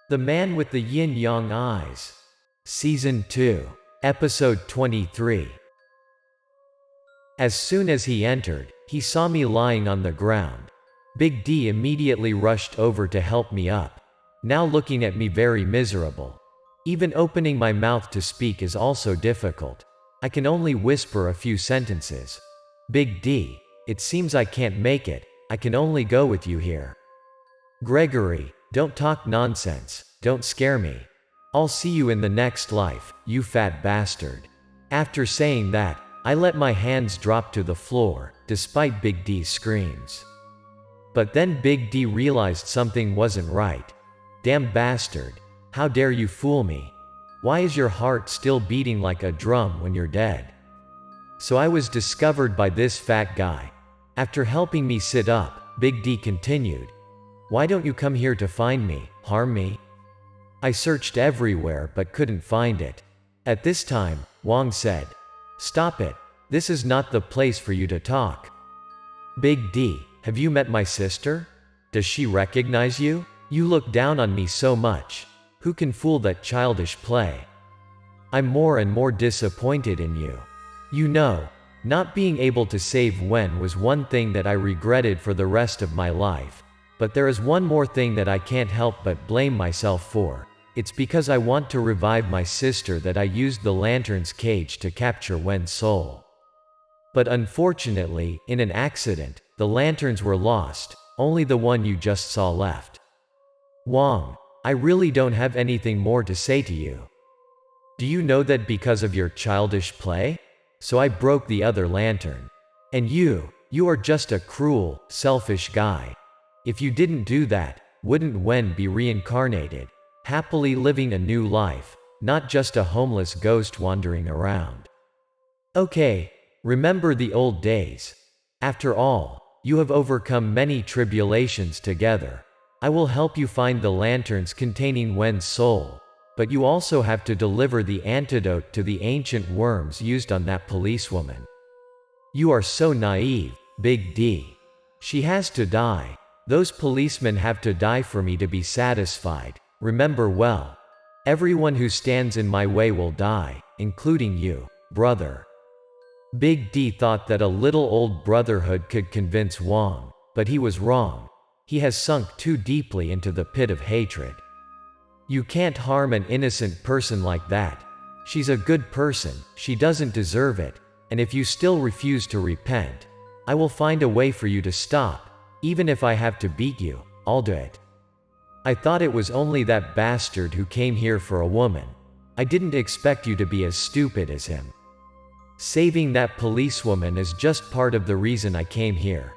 The Man with the Yin Yang Eyes. Season 2. Episode 23. As soon as he entered, he saw me lying on the ground. Big D immediately rushed over to help me up, now looking at me very miserable. Even opening my mouth to speak is also difficult. I can only whisper a few sentences. Big D, it seems I can't make it, I can only go with you here. Gregory, don't talk nonsense, don't scare me. I'll see you in the next life, you fat bastard. After saying that, I let my hands drop to the floor, despite Big D's screams. But then Big D realized something wasn't right. Damn bastard, how dare you fool me? Why is your heart still beating like a drum when you're dead? So I was discovered by this fat guy. After helping me sit up, Big D continued, why don't you come here to find me, harm me? I searched everywhere but couldn't find it. At this time, Wong said, stop it, this is not the place for you to talk. Big D, have you met my sister? Does she recognize you? You look down on me so much. Who can fool that childish play? I'm more and more disappointed in you. You know, not being able to save Wen was one thing that I regretted for the rest of my life. But there is one more thing that I can't help but blame myself for. It's because I want to revive my sister that I used the lantern's cage to capture Wen's soul. But unfortunately, in an accident, the lanterns were lost, only the one you just saw left. Wong, I really don't have anything more to say to you. Do you know that because of your childish play? So I broke the other lantern. And you are just a cruel, selfish guy. If you didn't do that, wouldn't Wen be reincarnated, happily living a new life, not just a homeless ghost wandering around? Okay, remember the old days. After all, you have overcome many tribulations together. I will help you find the lanterns containing Wen's soul, but you also have to deliver the antidote to the ancient worms used on that policewoman. You are so naive, Big D. She has to die. Those policemen have to die for me to be satisfied. Remember well. Everyone who stands in my way will die, including you, brother. Big D thought that a little old brotherhood could convince Wong, but he was wrong. He has sunk too deeply into the pit of hatred. You can't harm an innocent person like that. She's a good person, she doesn't deserve it, and if you still refuse to repent, I will find a way for you to stop. Even if I have to beat you, I'll do it. I thought it was only that bastard who came here for a woman. I didn't expect you to be as stupid as him. Saving that policewoman is just part of the reason I came here.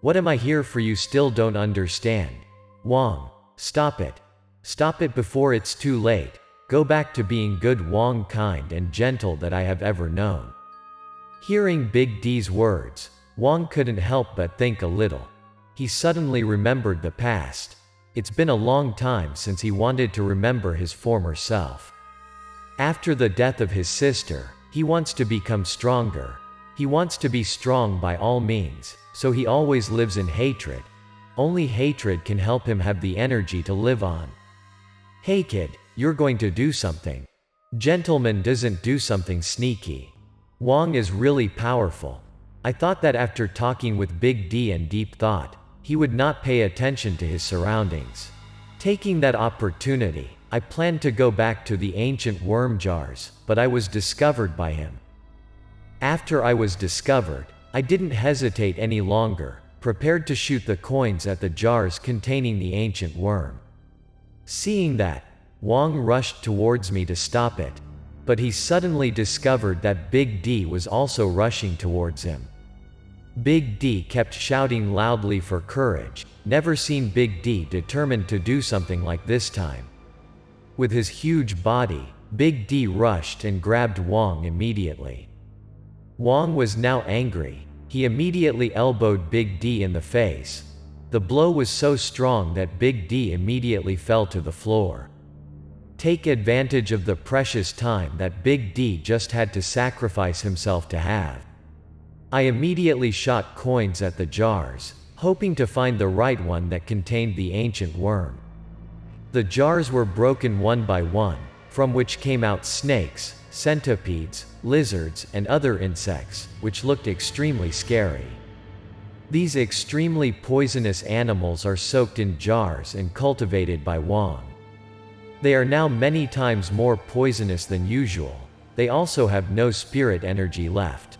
What am I here for you still don't understand? Wong, stop it. Stop it before it's too late. Go back to being good Wong, kind and gentle that I have ever known. Hearing Big D's words, Wong couldn't help but think a little. He suddenly remembered the past. It's been a long time since he wanted to remember his former self. After the death of his sister, he wants to become stronger. He wants to be strong by all means, so he always lives in hatred. Only hatred can help him have the energy to live on. Hey kid, you're going to do something. Gentleman doesn't do something sneaky. Wong is really powerful. I thought that after talking with Big D and Deep Thought, he would not pay attention to his surroundings. Taking that opportunity, I planned to go back to the ancient worm jars, but I was discovered by him. After I was discovered, I didn't hesitate any longer, prepared to shoot the coins at the jars containing the ancient worm. Seeing that, Wong rushed towards me to stop it, but he suddenly discovered that Big D was also rushing towards him. Big D kept shouting loudly for courage, never seen Big D determined to do something like this time. With his huge body, Big D rushed and grabbed Wong immediately. Wong was now angry. He immediately elbowed Big D in the face. The blow was so strong that Big D immediately fell to the floor. Take advantage of the precious time that Big D just had to sacrifice himself to have. I immediately shot coins at the jars, hoping to find the right one that contained the ancient worm. The jars were broken one by one, from which came out snakes, centipedes, lizards, and other insects, which looked extremely scary. These extremely poisonous animals are soaked in jars and cultivated by Wang. They are now many times more poisonous than usual. They also have no spirit energy left.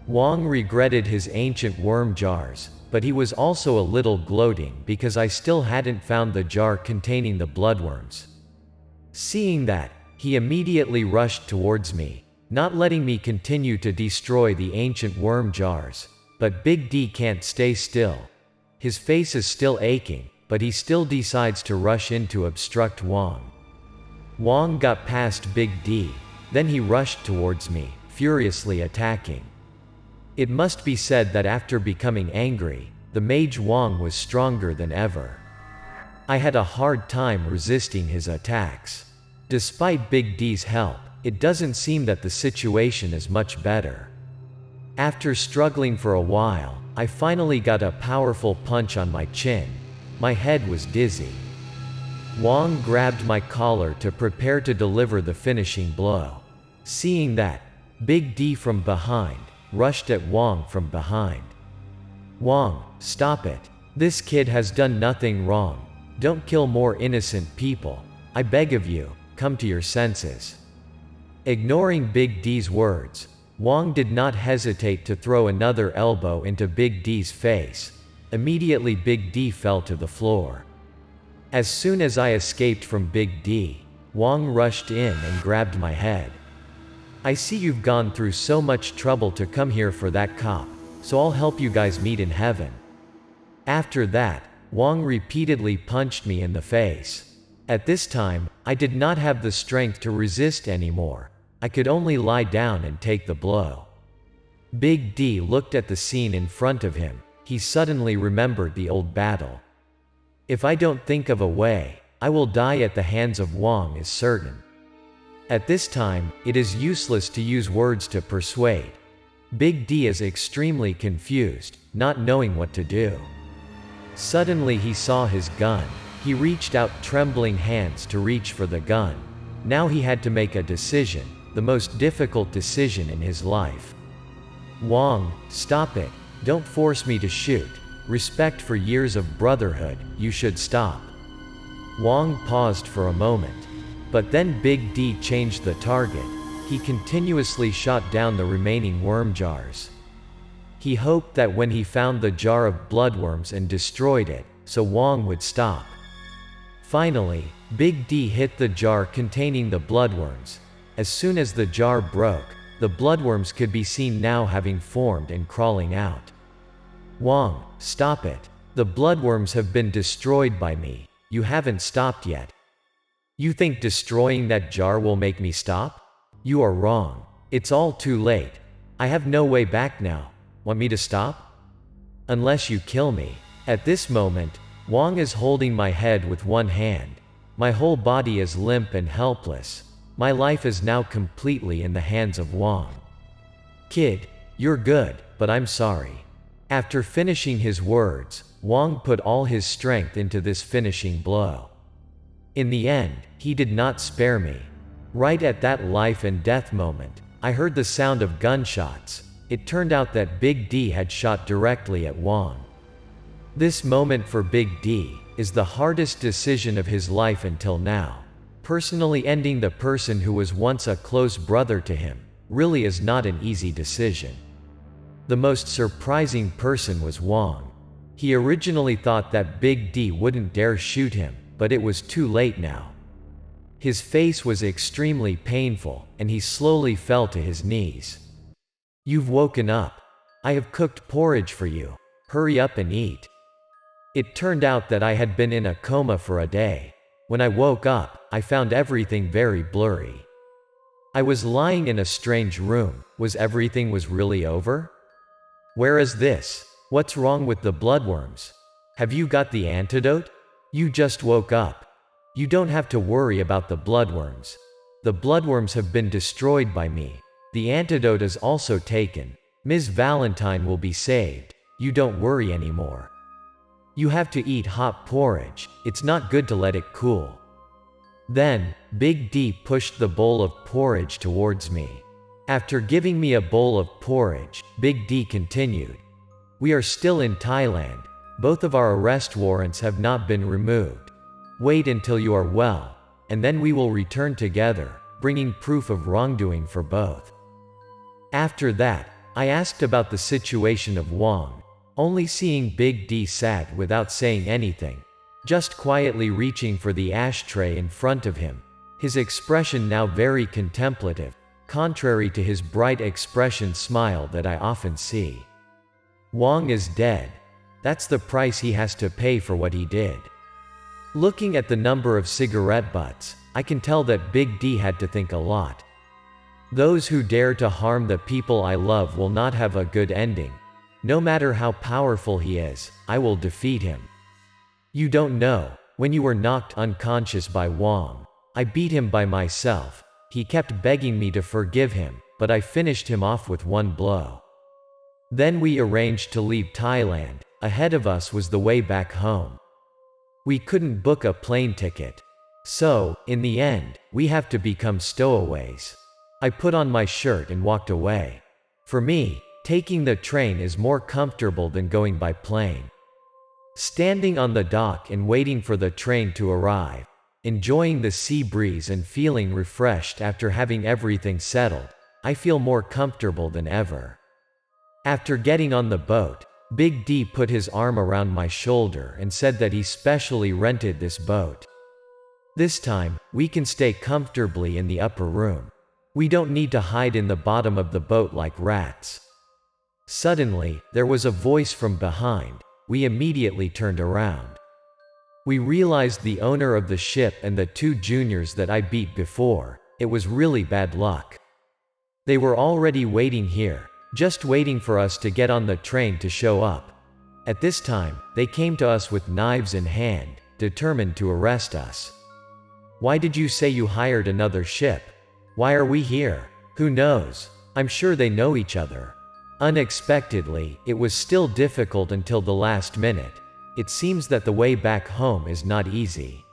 Wang regretted his ancient worm jars, but he was also a little gloating because I still hadn't found the jar containing the bloodworms. Seeing that, he immediately rushed towards me, not letting me continue to destroy the ancient worm jars. But Big D can't stay still. His face is still aching, but he still decides to rush in to obstruct Wang. Wang got past Big D, then he rushed towards me, furiously attacking. It must be said that after becoming angry, the mage Wang was stronger than ever. I had a hard time resisting his attacks. Despite Big D's help, it doesn't seem that the situation is much better. After struggling for a while, I finally got a powerful punch on my chin. My head was dizzy. Wang grabbed my collar to prepare to deliver the finishing blow. Seeing that, Big D from behind rushed at Wang from behind. Wang, stop it. This kid has done nothing wrong. Don't kill more innocent people. I beg of you, come to your senses. Ignoring Big D's words, Wang did not hesitate to throw another elbow into Big D's face. Immediately Big D fell to the floor. As soon as I escaped from Big D, Wang rushed in and grabbed my head. I see you've gone through so much trouble to come here for that cop, so I'll help you guys meet in heaven. After that, Wang repeatedly punched me in the face. At this time, I did not have the strength to resist anymore. I could only lie down and take the blow. Big D looked at the scene in front of him. He suddenly remembered the old battle. If I don't think of a way, I will die at the hands of Wang is certain. At this time, it is useless to use words to persuade. Big D is extremely confused, not knowing what to do. Suddenly he saw his gun. He reached out trembling hands to reach for the gun. Now he had to make a decision, the most difficult decision in his life. Wang, stop it. Don't force me to shoot. Respect for years of brotherhood, you should stop. Wang paused for a moment. But then Big D changed the target. He continuously shot down the remaining worm jars. He hoped that when he found the jar of bloodworms and destroyed it, so Wang would stop. Finally, Big D hit the jar containing the bloodworms. As soon as the jar broke, the bloodworms could be seen now having formed and crawling out. Wang, stop it. The bloodworms have been destroyed by me. You haven't stopped yet. You think destroying that jar will make me stop? You are wrong. It's all too late. I have no way back now. Want me to stop? Unless you kill me. At this moment, Wang is holding my head with one hand. My whole body is limp and helpless. My life is now completely in the hands of Wang. Kid, you're good, but I'm sorry. After finishing his words, Wang put all his strength into this finishing blow. In the end, he did not spare me. Right at that life and death moment, I heard the sound of gunshots. It turned out that Big D had shot directly at Wang. This moment for Big D is the hardest decision of his life until now. Personally ending the person who was once a close brother to him really is not an easy decision. The most surprising person was Wang. He originally thought that Big D wouldn't dare shoot him, but it was too late now. His face was extremely painful, and he slowly fell to his knees. You've woken up. I have cooked porridge for you. Hurry up and eat. It turned out that I had been in a coma for a day. When I woke up, I found everything very blurry. I was lying in a strange room. Was everything really over? Where is this? What's wrong with the bloodworms? Have you got the antidote? You just woke up. You don't have to worry about the bloodworms. The bloodworms have been destroyed by me. The antidote is also taken. Ms. Valentine will be saved. You don't worry anymore. You have to eat hot porridge, it's not good to let it cool. Then, Big D pushed the bowl of porridge towards me. After giving me a bowl of porridge, Big D continued. We are still in Thailand. Both of our arrest warrants have not been removed. Wait until you are well, and then we will return together, bringing proof of wrongdoing for both. After that, I asked about the situation of Wong, only seeing Big D sat without saying anything, just quietly reaching for the ashtray in front of him, his expression now very contemplative, contrary to his bright expression smile that I often see. Wong is dead. That's the price he has to pay for what he did. Looking at the number of cigarette butts, I can tell that Big D had to think a lot. Those who dare to harm the people I love will not have a good ending. No matter how powerful he is, I will defeat him. You don't know, when you were knocked unconscious by Wong, I beat him by myself. He kept begging me to forgive him, but I finished him off with one blow. Then we arranged to leave Thailand. Ahead of us was the way back home. We couldn't book a plane ticket. So, in the end, we have to become stowaways. I put on my shirt and walked away. For me, taking the train is more comfortable than going by plane. Standing on the dock and waiting for the train to arrive, enjoying the sea breeze and feeling refreshed after having everything settled, I feel more comfortable than ever. After getting on the boat, Big D put his arm around my shoulder and said that he specially rented this boat. This time, we can stay comfortably in the upper room. We don't need to hide in the bottom of the boat like rats. Suddenly, there was a voice from behind. We immediately turned around. We realized the owner of the ship and the two juniors that I beat before. It was really bad luck. They were already waiting here, just waiting for us to get on the train to show up. At this time, they came to us with knives in hand, determined to arrest us. Why did you say you hired another ship? Why are we here? Who knows? I'm sure they know each other. Unexpectedly, it was still difficult until the last minute. It seems that the way back home is not easy.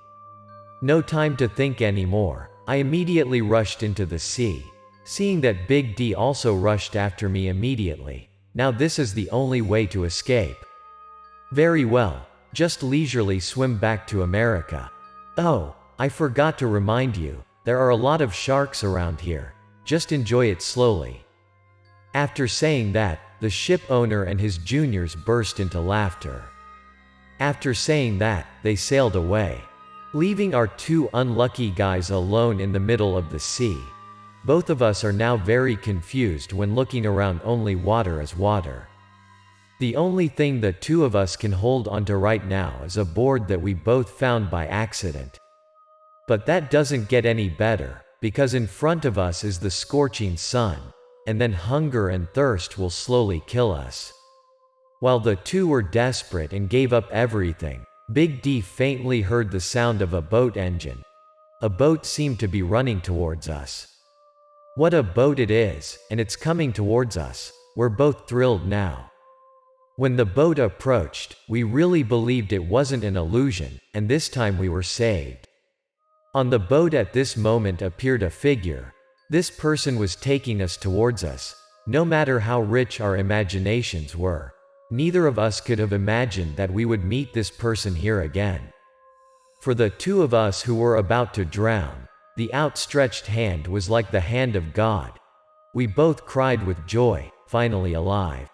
No time to think anymore. I immediately rushed into the sea. Seeing that Big D also rushed after me immediately. Now this is the only way to escape. Very well, just leisurely swim back to America. Oh, I forgot to remind you, there are a lot of sharks around here. Just enjoy it slowly. After saying that, the ship owner and his juniors burst into laughter. After saying that, they sailed away, leaving our two unlucky guys alone in the middle of the sea. Both of us are now very confused when looking around. Only water is water. The only thing the two of us can hold onto right now is a board that we both found by accident. But that doesn't get any better, because in front of us is the scorching sun, and then hunger and thirst will slowly kill us. While the two were desperate and gave up everything, Big D faintly heard the sound of a boat engine. A boat seemed to be running towards us. What a boat it is, and it's coming towards us. We're both thrilled now. When the boat approached, we really believed it wasn't an illusion, and this time we were saved. On the boat at this moment appeared a figure. This person was taking us towards us. No matter how rich our imaginations were, neither of us could have imagined that we would meet this person here again. For the two of us who were about to drown, the outstretched hand was like the hand of God. We both cried with joy, finally alive.